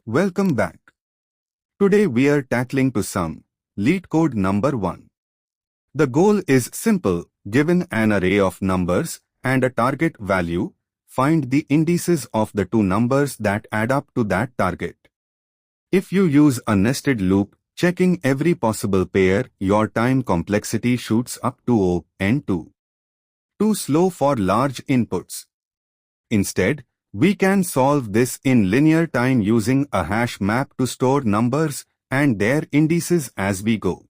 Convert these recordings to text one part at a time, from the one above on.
Welcome back. Today we are tackling to sum, Leetcode number 1. The goal is simple: given an array of numbers and a target value, find the indices of the two numbers that add up to that target. If you use a nested loop, checking every possible pair, your time complexity shoots up to O and 2. Too slow for large inputs. Instead, we can solve this in linear time using a hash map to store numbers and their indices as we go.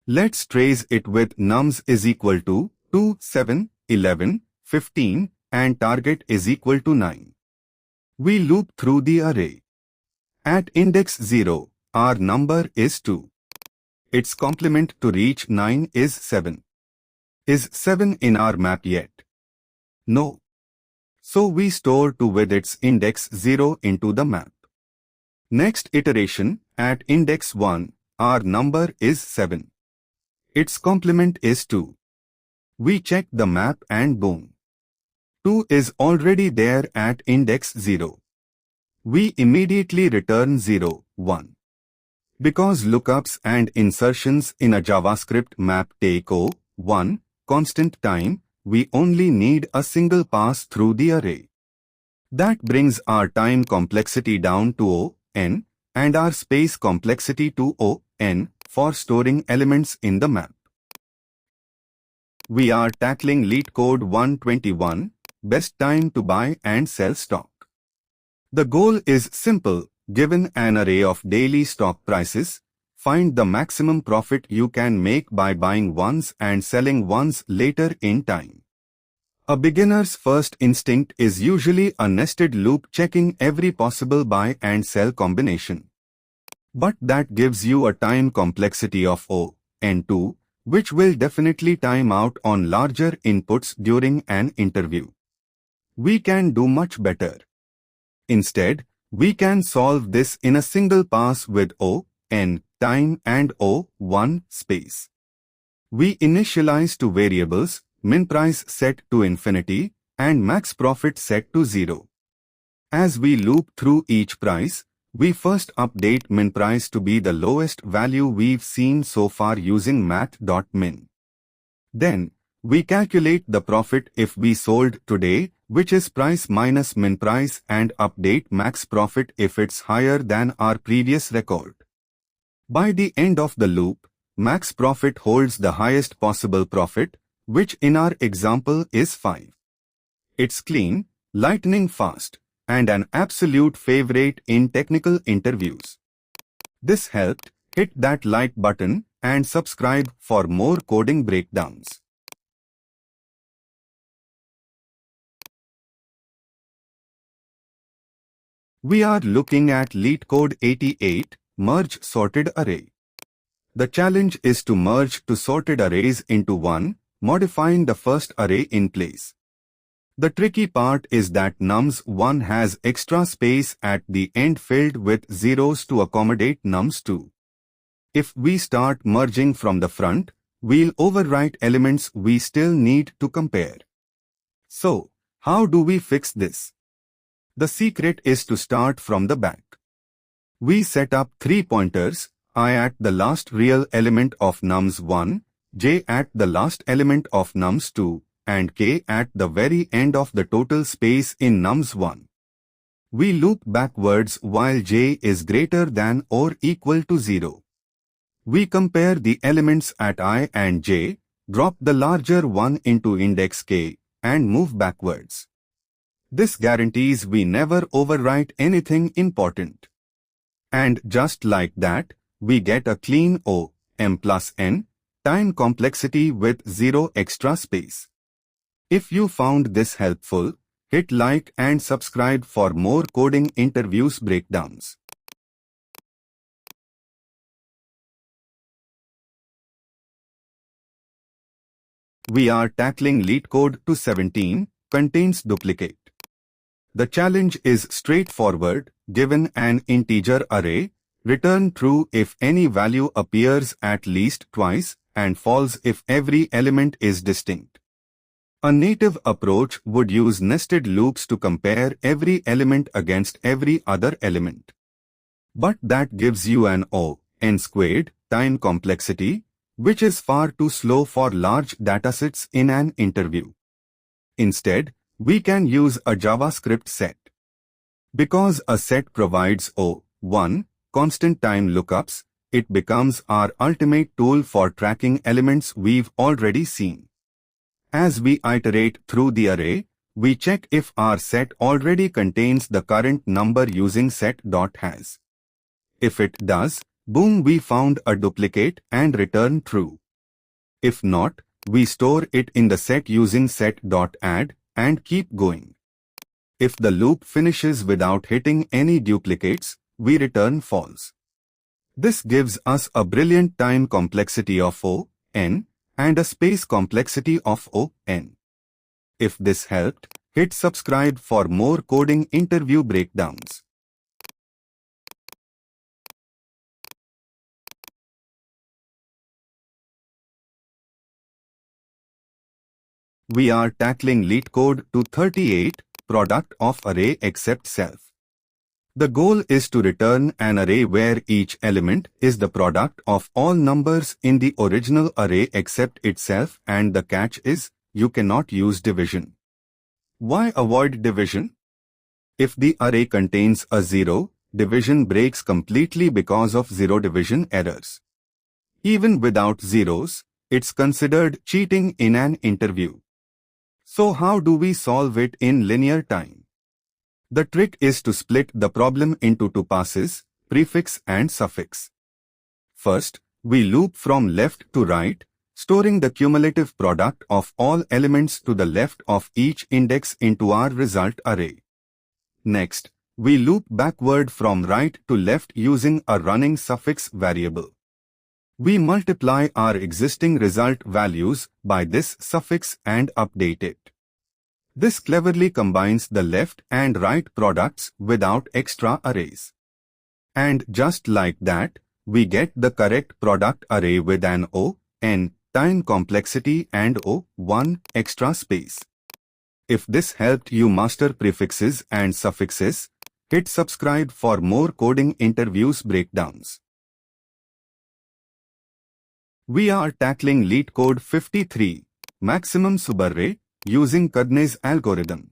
Let's trace it with nums is equal to 2, 7, 11, 15 and target is equal to 9. We loop through the array. At index 0, our number is 2. Its complement to reach 9 is 7. Is 7 in our map yet? No. So we store 2 with its index 0 into the map. Next iteration, at index 1, our number is 7. Its complement is 2. We check the map and boom. 2 is already there at index 0. We immediately return 0, 1. Because lookups and insertions in a JavaScript map take O, 1, constant time, we only need a single pass through the array. That brings our time complexity down to O, n, and our space complexity to O, n, for storing elements in the map. We are tackling Leetcode 121, best time to buy and sell stock. The goal is simple: given an array of daily stock prices, find the maximum profit you can make by buying once and selling once later in time. A beginner's first instinct is usually a nested loop checking every possible buy and sell combination. But that gives you a time complexity of O, n2, which will definitely time out on larger inputs during an interview. We can do much better. Instead, we can solve this in a single pass with O, n, time and O, 1, space. We initialize two variables, min price set to infinity and max profit set to 0. As we loop through each price, we first update min price to be the lowest value we've seen so far using math.min. Then, we calculate the profit if we sold today, which is price minus min price, and update max profit if it's higher than our previous record. By the end of the loop, max profit holds the highest possible profit, which in our example is 5. It's clean, lightning fast, and an absolute favorite in technical interviews. This helped. Hit that like button and subscribe for more coding breakdowns. We are looking at Leetcode 88, merge sorted array. The challenge is to merge two sorted arrays into one, modifying the first array in place. The tricky part is that nums1 has extra space at the end filled with zeros to accommodate nums2. If we start merging from the front, we'll overwrite elements we still need to compare. So, how do we fix this? The secret is to start from the back. We set up 3 pointers, I at the last real element of nums1, j at the last element of nums2, and k at the very end of the total space in nums1. We loop backwards while j is greater than or equal to 0. We compare the elements at I and j, drop the larger one into index k, and move backwards. This guarantees we never overwrite anything important. And just like that, we get a clean O, m plus n, time complexity with 0 extra space. If you found this helpful, hit like and subscribe for more coding interviews breakdowns. We are tackling Leetcode 217, contains duplicate. The challenge is straightforward: given an integer array, return true if any value appears at least twice, and false if every element is distinct. A native approach would use nested loops to compare every element against every other element. But that gives you an n squared time complexity, which is far too slow for large datasets in an interview. Instead, we can use a JavaScript set. Because a set provides one constant time lookups, it becomes our ultimate tool for tracking elements we've already seen. As we iterate through the array, we check if our set already contains the current number using set.has. If it does, boom, we found a duplicate and return true. If not, we store it in the set using set.add and keep going. If the loop finishes without hitting any duplicates, we return false. This gives us a brilliant time complexity of n and a space complexity of n. If this helped, hit subscribe for more coding interview breakdowns. We are tackling Leetcode 238, product of array except self. The goal is to return an array where each element is the product of all numbers in the original array except itself, and the catch is, you cannot use division. Why avoid division? If the array contains a 0, division breaks completely because of zero division errors. Even without zeros, it's considered cheating in an interview. So how do we solve it in linear time? The trick is to split the problem into two passes, prefix and suffix. First, we loop from left to right, storing the cumulative product of all elements to the left of each index into our result array. Next, we loop backward from right to left using a running suffix variable. We multiply our existing result values by this suffix and update it. This cleverly combines the left and right products without extra arrays. And just like that, we get the correct product array with an n time complexity and one extra space. If this helped you master prefixes and suffixes, hit subscribe for more coding interviews breakdowns. We are tackling Leetcode 53, maximum subarray, using Kadne's algorithm.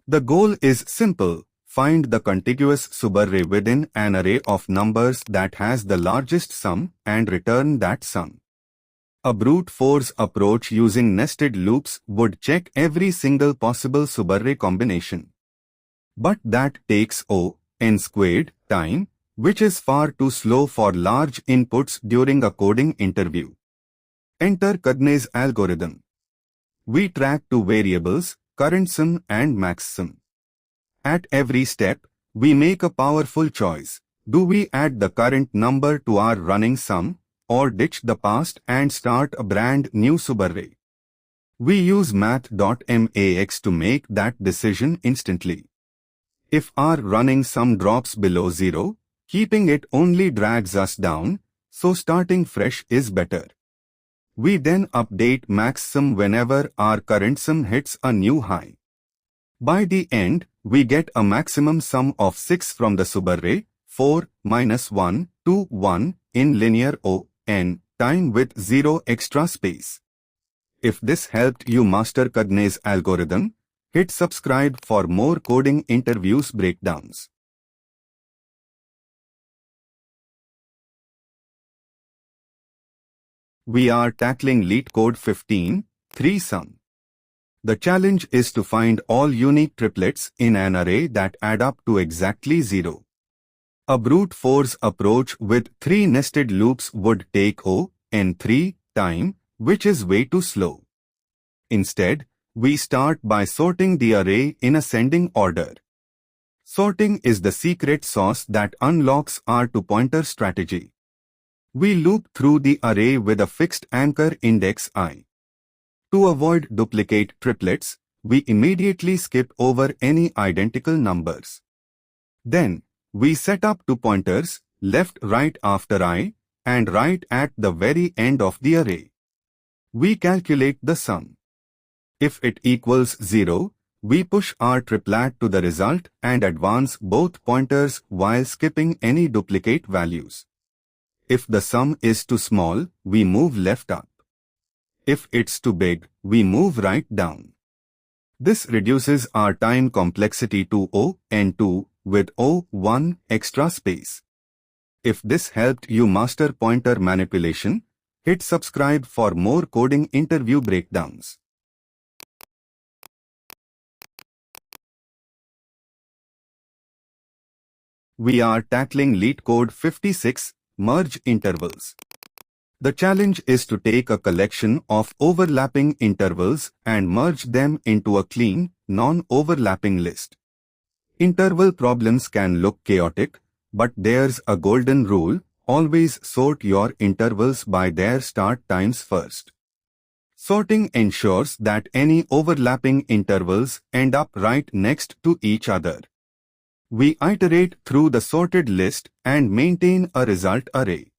The goal is simple: find the contiguous subarray within an array of numbers that has the largest sum and return that sum. A brute force approach using nested loops would check every single possible subarray combination. But that takes n squared time, which is far too slow for large inputs during a coding interview. Enter Kadne's algorithm. We track two variables, current sum and max sum. At every step, we make a powerful choice. Do we add the current number to our running sum, or ditch the past and start a brand new subarray? We use math.max to make that decision instantly. If our running sum drops below 0, keeping it only drags us down, so starting fresh is better. We then update max sum whenever our current sum hits a new high. By the end, we get a maximum sum of 6 from the subarray, 4 minus 1 to 1 in linear n time with 0 extra space. If this helped you master Kadne's algorithm, hit subscribe for more coding interviews breakdowns. We are tackling Leetcode 15, 3 sum. The challenge is to find all unique triplets in an array that add up to exactly 0. A brute force approach with 3 nested loops would take n3 time, which is way too slow. Instead, we start by sorting the array in ascending order. Sorting is the secret sauce that unlocks our two-pointer strategy. We loop through the array with a fixed anchor index I. To avoid duplicate triplets, we immediately skip over any identical numbers. Then, we set up two pointers, left right after I, and right at the very end of the array. We calculate the sum. If it equals 0, We push our triplet to the result and advance both pointers while skipping any duplicate values. If the sum is too small, we move left up. If it's too big, we move right down. This reduces our time complexity to O and 2 with O1 extra space. If this helped you master pointer manipulation, hit subscribe for more coding interview breakdowns. We are tackling Leetcode 56, merge intervals. The challenge is to take a collection of overlapping intervals and merge them into a clean, non-overlapping list. Interval problems can look chaotic, but there's a golden rule: always sort your intervals by their start times first. Sorting ensures that any overlapping intervals end up right next to each other. We iterate through the sorted list and maintain a result array.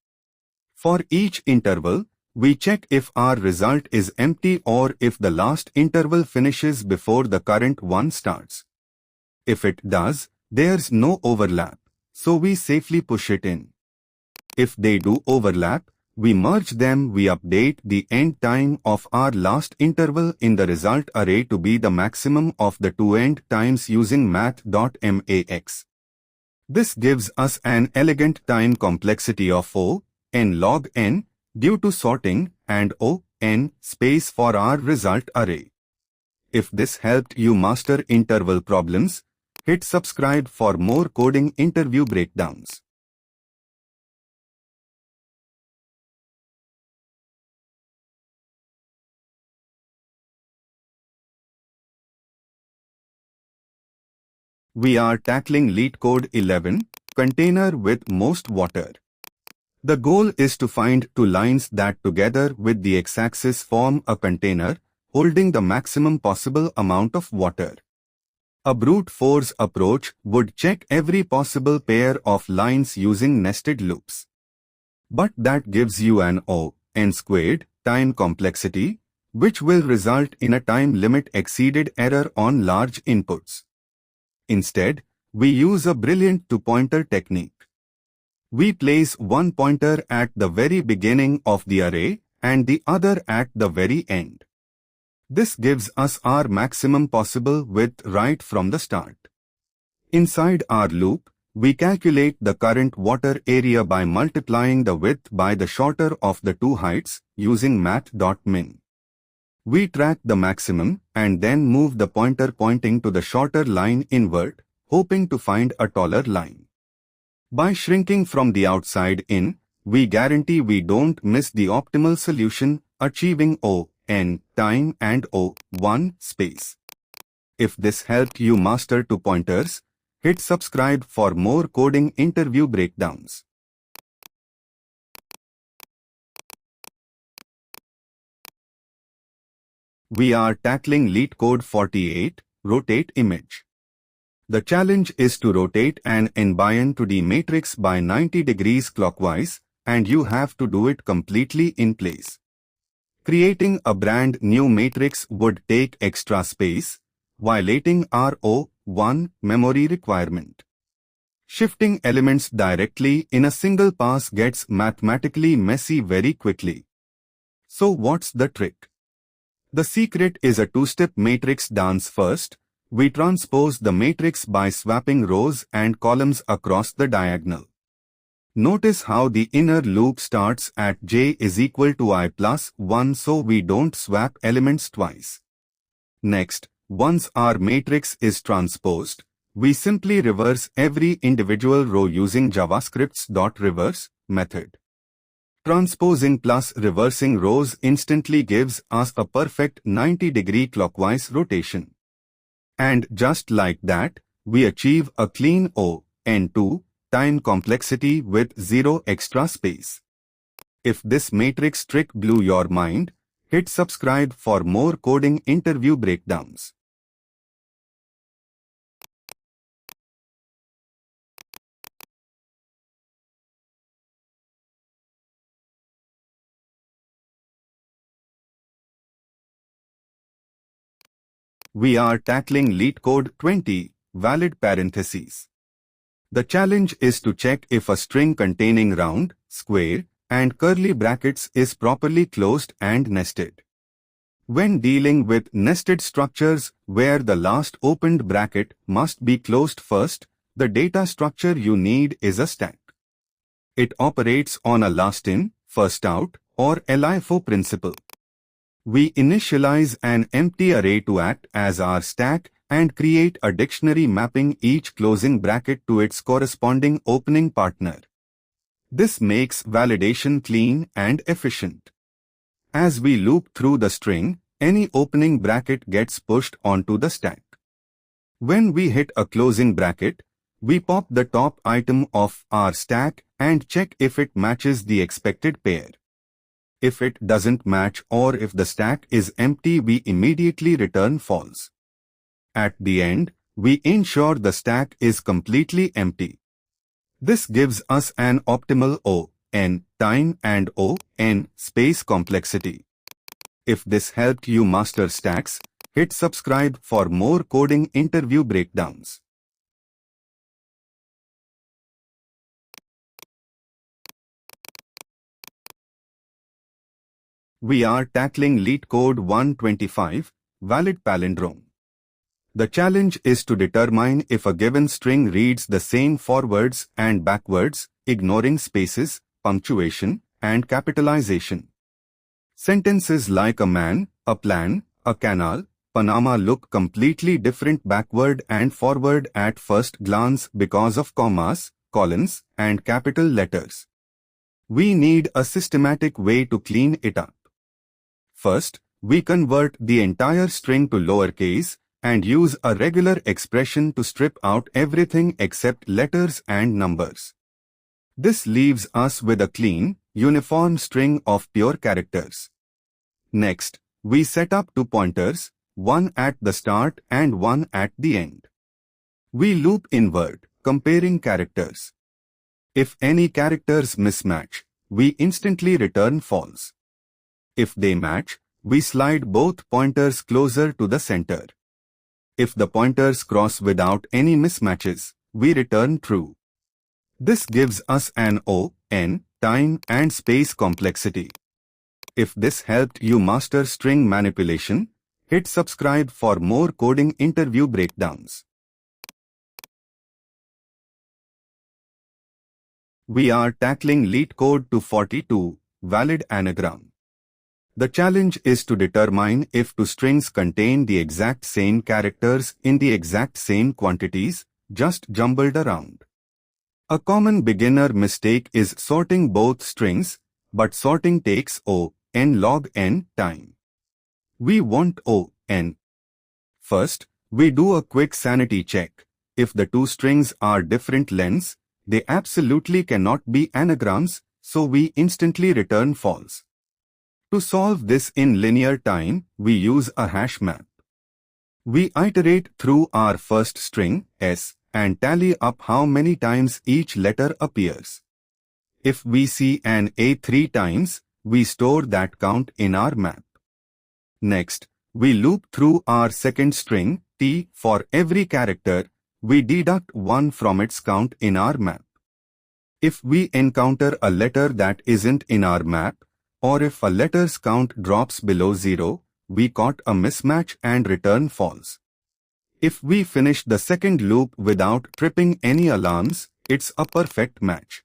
For each interval, we check if our result is empty or if the last interval finishes before the current one starts. If it does, there's no overlap, so we safely push it in. If they do overlap, we merge them. We update the end time of our last interval in the result array to be the maximum of the two end times using math.max. This gives us an elegant time complexity of O n log n due to sorting and O n space for our result array. If this helped you master interval problems, hit subscribe for more coding interview breakdowns. We are tackling Leetcode 11, container with most water. The goal is to find two lines that together with the x-axis form a container holding the maximum possible amount of water. A brute force approach would check every possible pair of lines using nested loops. But that gives you an O n squared time complexity, which will result in a time limit exceeded error on large inputs. Instead, we use a brilliant two-pointer technique. We place one pointer at the very beginning of the array and the other at the very end. This gives us our maximum possible width right from the start. Inside our loop, we calculate the current water area by multiplying the width by the shorter of the two heights using math.min. We track the maximum and then move the pointer pointing to the shorter line inward, hoping to find a taller line. By shrinking from the outside in, we guarantee we don't miss the optimal solution, achieving O n time and O1 space. If this helped you master two pointers, hit subscribe for more coding interview breakdowns. We are tackling Leetcode 48, rotate image. The challenge is to rotate an n-by-n 2D matrix by 90 degrees clockwise, and you have to do it completely in place. Creating a brand new matrix would take extra space, violating our O1 memory requirement. Shifting elements directly in a single pass gets mathematically messy very quickly. So what's the trick? The secret is a two-step matrix dance. First, we transpose the matrix by swapping rows and columns across the diagonal. Notice how the inner loop starts at j is equal to I plus 1, so we don't swap elements twice. Next, once our matrix is transposed, we simply reverse every individual row using JavaScript's .reverse method. Transposing plus reversing rows instantly gives us a perfect 90-degree clockwise rotation. And just like that, we achieve a clean O n2 time complexity with zero extra space. If this matrix trick blew your mind, hit subscribe for more coding interview breakdowns. We are tackling Leetcode 20, valid parentheses. The challenge is to check if a string containing round, square, and curly brackets is properly closed and nested. When dealing with nested structures where the last opened bracket must be closed first, the data structure you need is a stack. It operates on a last in, first out, or LIFO principle. We initialize an empty array to act as our stack and create a dictionary mapping each closing bracket to its corresponding opening partner. This makes validation clean and efficient. As we loop through the string, any opening bracket gets pushed onto the stack. When we hit a closing bracket, we pop the top item of our stack and check if it matches the expected pair. If it doesn't match or if the stack is empty, we immediately return false. At the end, we ensure the stack is completely empty. This gives us an optimal O(n) time and O(n) space complexity. If this helped you master stacks, hit subscribe for more coding interview breakdowns. We are tackling Leetcode 125, valid palindrome. The challenge is to determine if a given string reads the same forwards and backwards, ignoring spaces, punctuation, and capitalization. Sentences like a man, a plan, a canal, Panama look completely different backward and forward at first glance because of commas, colons, and capital letters. We need a systematic way to clean it up. First, we convert the entire string to lowercase and use a regular expression to strip out everything except letters and numbers. This leaves us with a clean, uniform string of pure characters. Next, we set up two pointers, one at the start and one at the end. We loop inward, comparing characters. If any characters mismatch, we instantly return false. If they match, we slide both pointers closer to the center. If the pointers cross without any mismatches, we return true. This gives us an O(n) time and space complexity. If this helped you master string manipulation, hit subscribe for more coding interview breakdowns. We are tackling Leetcode 242, valid anagram. The challenge is to determine if two strings contain the exact same characters in the exact same quantities, just jumbled around. A common beginner mistake is sorting both strings, but sorting takes O(n) log n time. We want O(n). First, we do a quick sanity check. If the two strings are different lengths, they absolutely cannot be anagrams, so we instantly return false. To solve this in linear time, we use a hash map. We iterate through our first string, s, and tally up how many times each letter appears. If we see an a 3 times, we store that count in our map. Next, we loop through our second string, t. For every character, we deduct 1 from its count in our map. If we encounter a letter that isn't in our map, or if a letter's count drops below 0, we caught a mismatch and return false. If we finish the second loop without tripping any alarms, it's a perfect match.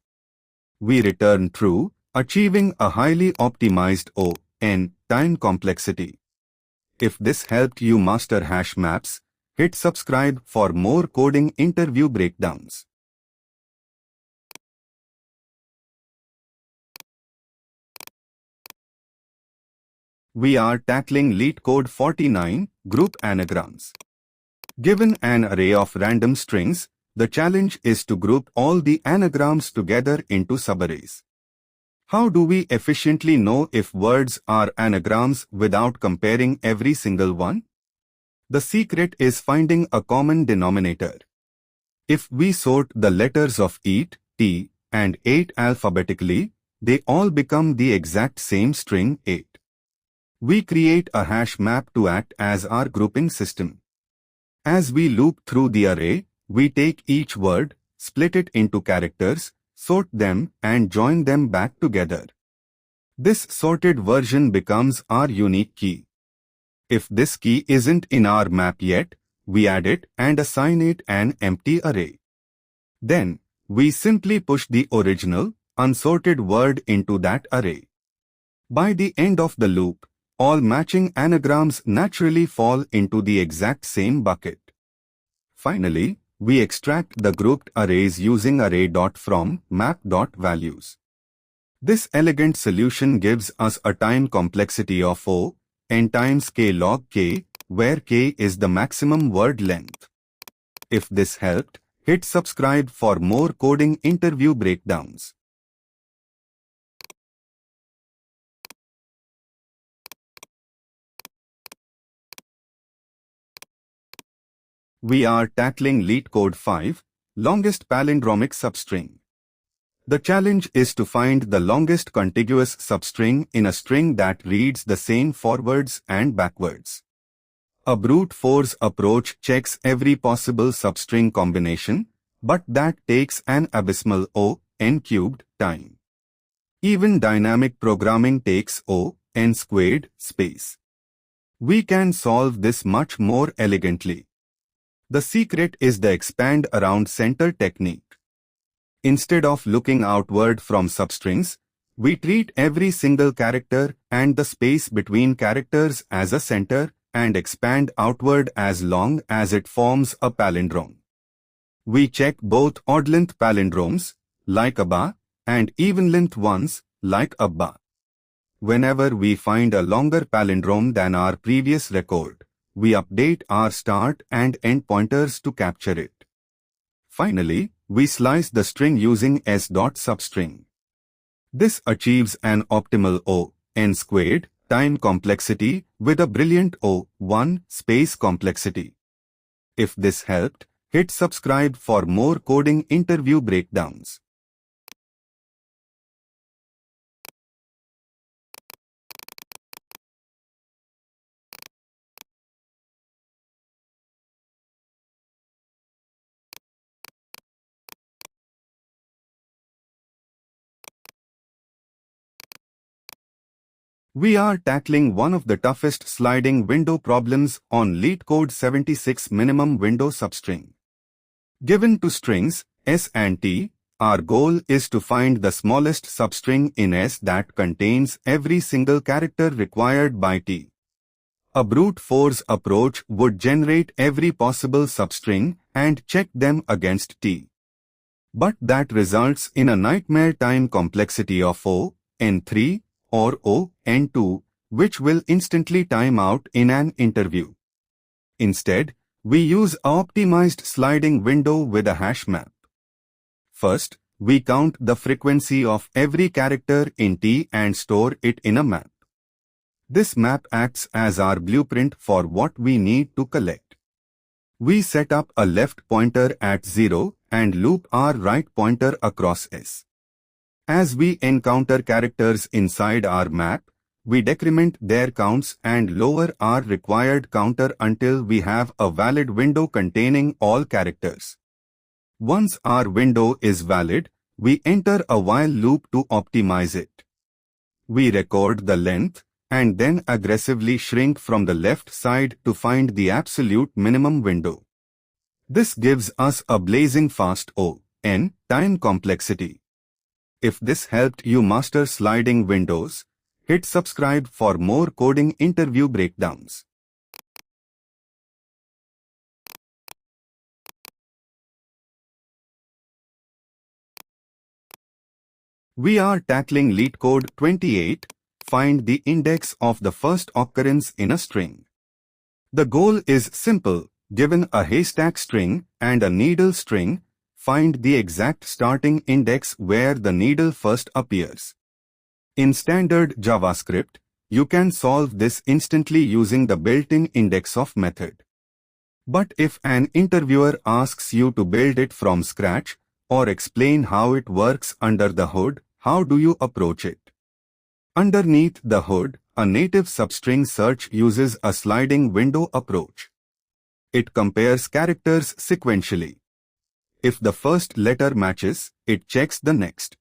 We return true, achieving a highly optimized O(n) time complexity. If this helped you master hash maps, hit subscribe for more coding interview breakdowns. We are tackling Leetcode 49, group anagrams. Given an array of random strings, the challenge is to group all the anagrams together into subarrays. How do we efficiently know if words are anagrams without comparing every single one? The secret is finding a common denominator. If we sort the letters of eat, t, and 8 alphabetically, they all become the exact same string 8. We create a hash map to act as our grouping system. As we loop through the array, we take each word, split it into characters, sort them, and join them back together. This sorted version becomes our unique key. If this key isn't in our map yet, we add it and assign it an empty array. Then, we simply push the original, unsorted word into that array. By the end of the loop, all matching anagrams naturally fall into the exact same bucket. Finally, we extract the grouped arrays using array.from map.values. This elegant solution gives us a time complexity of O, n times k log k, where k is the maximum word length. If this helped, hit subscribe for more coding interview breakdowns. We are tackling Leetcode 5, longest palindromic substring. The challenge is to find the longest contiguous substring in a string that reads the same forwards and backwards. A brute force approach checks every possible substring combination, but that takes an abysmal O(n cubed) time. Even dynamic programming takes O(n squared) space. We can solve this much more elegantly. The secret is the expand around center technique. Instead of looking outward from substrings, we treat every single character and the space between characters as a center and expand outward as long as it forms a palindrome. We check both odd-length palindromes, like abba, and even-length ones, like abba. Whenever we find a longer palindrome than our previous record, we update our start and end pointers to capture it. Finally, we slice the string using s.substring. This achieves an optimal O(n squared) time complexity with a brilliant O(1) space complexity. If this helped, hit subscribe for more coding interview breakdowns. We are tackling one of the toughest sliding window problems on Leetcode 76 minimum window substring. Given two strings, S and T, our goal is to find the smallest substring in S that contains every single character required by T. A brute force approach would generate every possible substring and check them against T. But that results in a nightmare time complexity of O(n3) or O(n2), which will instantly time out in an interview. Instead, we use an optimized sliding window with a hash map. First, we count the frequency of every character in T and store it in a map. This map acts as our blueprint for what we need to collect. We set up a left pointer at 0 and loop our right pointer across S. As we encounter characters inside our map, we decrement their counts and lower our required counter until we have a valid window containing all characters. Once our window is valid, we enter a while loop to optimize it. We record the length and then aggressively shrink from the left side to find the absolute minimum window. This gives us a blazing fast O(n) time complexity. If this helped you master sliding windows, hit subscribe for more coding interview breakdowns. We are tackling Leetcode 28, find the index of the first occurrence in a string. The goal is simple, given a haystack string and a needle string, find the exact starting index where the needle first appears. In standard JavaScript, you can solve this instantly using the built-in indexOf method. But if an interviewer asks you to build it from scratch or explain how it works under the hood, how do you approach it? Underneath the hood, A native substring search uses a sliding window approach. It compares characters sequentially. If the first letter matches, it checks the next.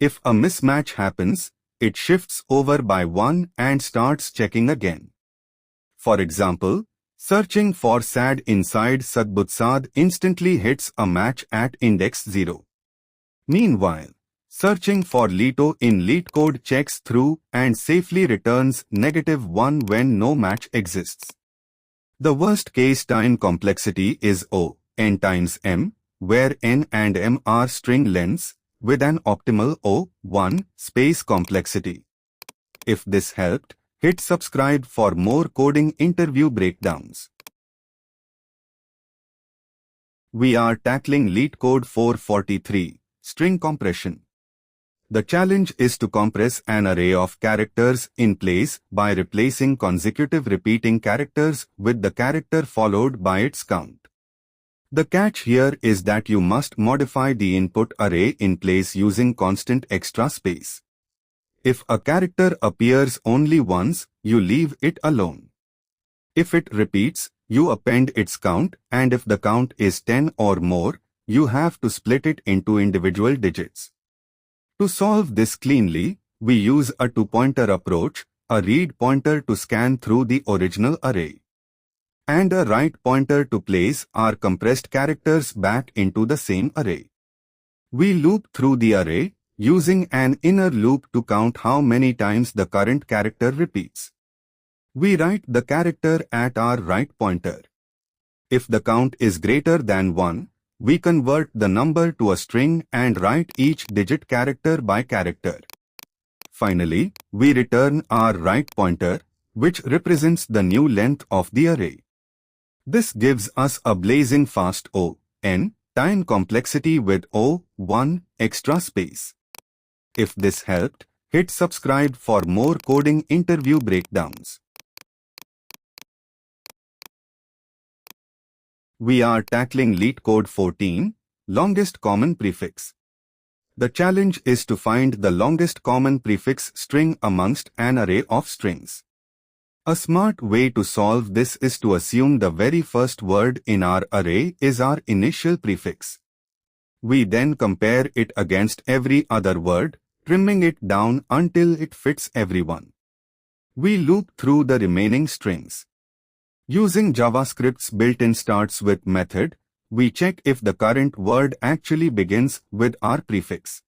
If a mismatch happens, it shifts over by one and starts checking again. For example, searching for sad inside Sadbutsad instantly hits a match at index 0. Meanwhile, searching for Leto in Leetcode checks through and safely returns -1 when no match exists. The worst case time complexity is O, n times m, where n and m are string lengths, with an optimal O1 space complexity. If this helped, hit subscribe for more coding interview breakdowns. We are tackling Leetcode 443, string compression. The challenge is to compress an array of characters in place by replacing consecutive repeating characters with the character followed by its count. The catch here is that you must modify the input array in place using constant extra space. If a character appears only once, you leave it alone. If it repeats, you append its count, and if the count is 10 or more, you have to split it into individual digits. To solve this cleanly, we use a two-pointer approach, a read pointer to scan through the original array, and a write pointer to place our compressed characters back into the same array. We loop through the array, using an inner loop to count how many times the current character repeats. We write the character at our write pointer. If the count is greater than 1, we convert the number to a string and write each digit character by character. Finally, we return our write pointer, which represents the new length of the array. This gives us a blazing fast O(n) time complexity with O(1) extra space. If this helped, hit subscribe for more coding interview breakdowns. We are tackling Leetcode 14, longest common prefix. The challenge is to find the longest common prefix string amongst an array of strings. A smart way to solve this is to assume the very first word in our array is our initial prefix. We then compare it against every other word, trimming it down until it fits everyone. We loop through the remaining strings. Using JavaScript's built-in starts with method, we check if the current word actually begins with our prefix.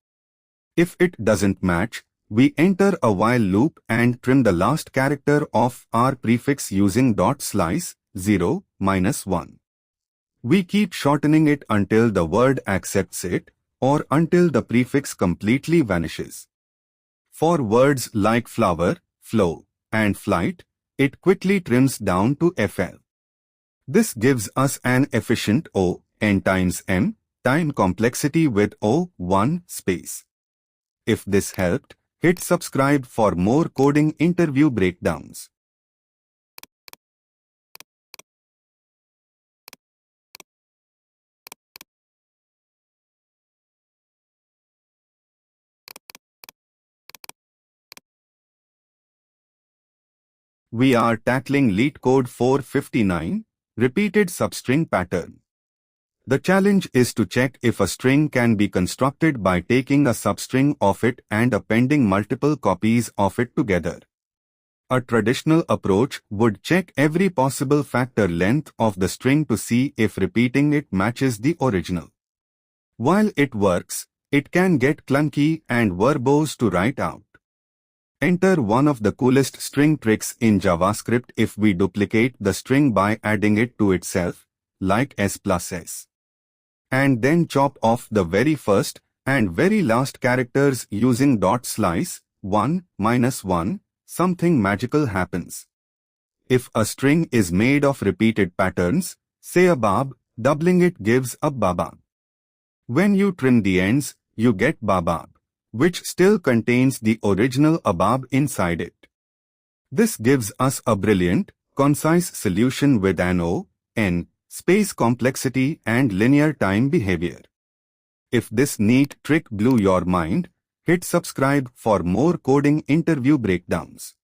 If it doesn't match, we enter a while loop and trim the last character of our prefix using .slice 0, -1. We keep shortening it until the word accepts it, or until the prefix completely vanishes. For words like flower, flow, and flight, it quickly trims down to FL. This gives us an efficient O(n times m) time complexity with O1 space. If this helped, hit subscribe for more coding interview breakdowns. We are tackling Leetcode 459, repeated substring pattern. The challenge is to check if a string can be constructed by taking a substring of it and appending multiple copies of it together. A traditional approach would check every possible factor length of the string to see if repeating it matches the original. While it works, it can get clunky and verbose to write out. Enter one of the coolest string tricks in JavaScript if we duplicate the string by adding it to itself, like s+s. And then chop off the very first and very last characters using .slice 1, -1, something magical happens. If a string is made of repeated patterns, say a bab, doubling it gives a babab. When you trim the ends, you get babab, which still contains the original abab inside it. This gives us a brilliant, concise solution with an O(n) space complexity and linear time behavior. If this neat trick blew your mind, hit subscribe for more coding interview breakdowns.